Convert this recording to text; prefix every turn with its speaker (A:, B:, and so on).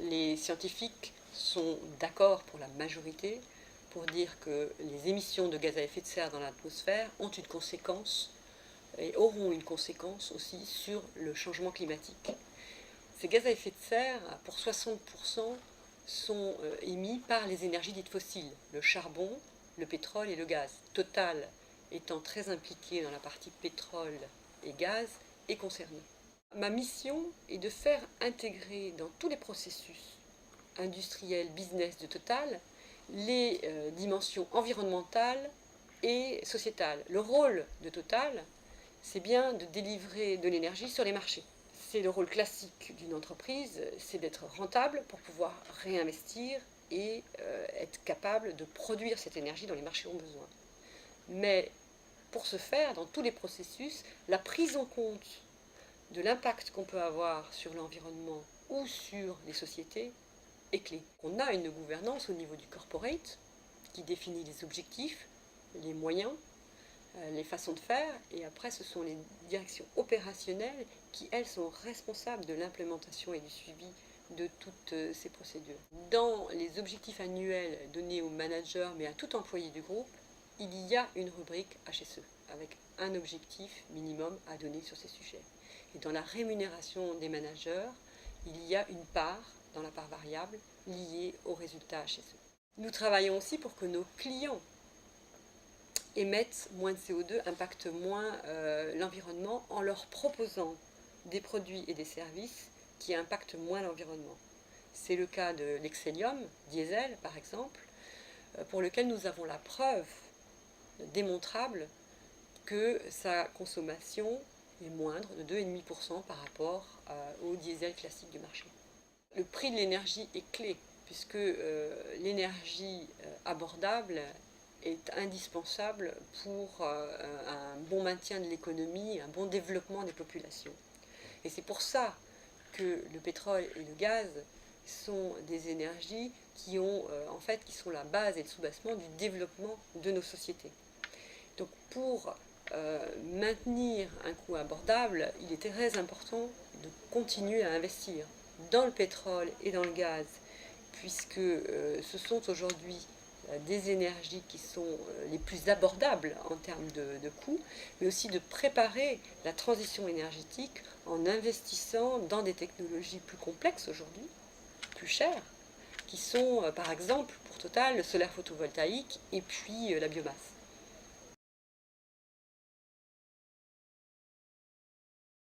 A: les scientifiques sont d'accord pour la majorité pour dire que les émissions de gaz à effet de serre dans l'atmosphère ont une conséquence et auront une conséquence aussi sur le changement climatique. Ces gaz à effet de serre, pour 60%, sont émis par les énergies dites fossiles, le charbon, le pétrole et le gaz. Total étant très impliqué dans la partie pétrole et gaz est concerné. Ma mission est de faire intégrer dans tous les processus industriels, business de Total, les dimensions environnementales et sociétales. Le rôle de Total, c'est bien de délivrer de l'énergie sur les marchés. C'est le rôle classique d'une entreprise, c'est d'être rentable pour pouvoir réinvestir et être capable de produire cette énergie dont les marchés ont besoin. Mais pour ce faire, dans tous les processus, la prise en compte de l'impact qu'on peut avoir sur l'environnement ou sur les sociétés est clé. On a une gouvernance au niveau du corporate qui définit les objectifs, les moyens, les façons de faire, et après ce sont les directions opérationnelles qui, elles, sont responsables de l'implémentation et du suivi de toutes ces procédures. Dans les objectifs annuels donnés aux managers, mais à tout employé du groupe, il y a une rubrique HSE, avec un objectif minimum à donner sur ces sujets. Et dans la rémunération des managers, il y a une part, dans la part variable, liée aux résultats HSE. Nous travaillons aussi pour que nos clients émettent moins de CO2, impactent moins l'environnement en leur proposant des produits et des services qui impactent moins l'environnement. C'est le cas de l'Excellium, diesel par exemple, pour lequel nous avons la preuve démontrable que sa consommation est moindre de 2,5% par rapport au diesel classique du marché. Le prix de l'énergie est clé, puisque l'énergie abordable est indispensable pour un bon maintien de l'économie, un bon développement des populations. Et c'est pour ça que le pétrole et le gaz sont des énergies qui sont la base et le soubassement du développement de nos sociétés. Donc pour maintenir un coût abordable, il est très important de continuer à investir dans le pétrole et dans le gaz, puisque ce sont aujourd'hui des énergies qui sont les plus abordables en termes de coûts, mais aussi de préparer la transition énergétique en investissant dans des technologies plus complexes aujourd'hui, plus chères, qui sont par exemple pour Total le solaire photovoltaïque et puis la biomasse.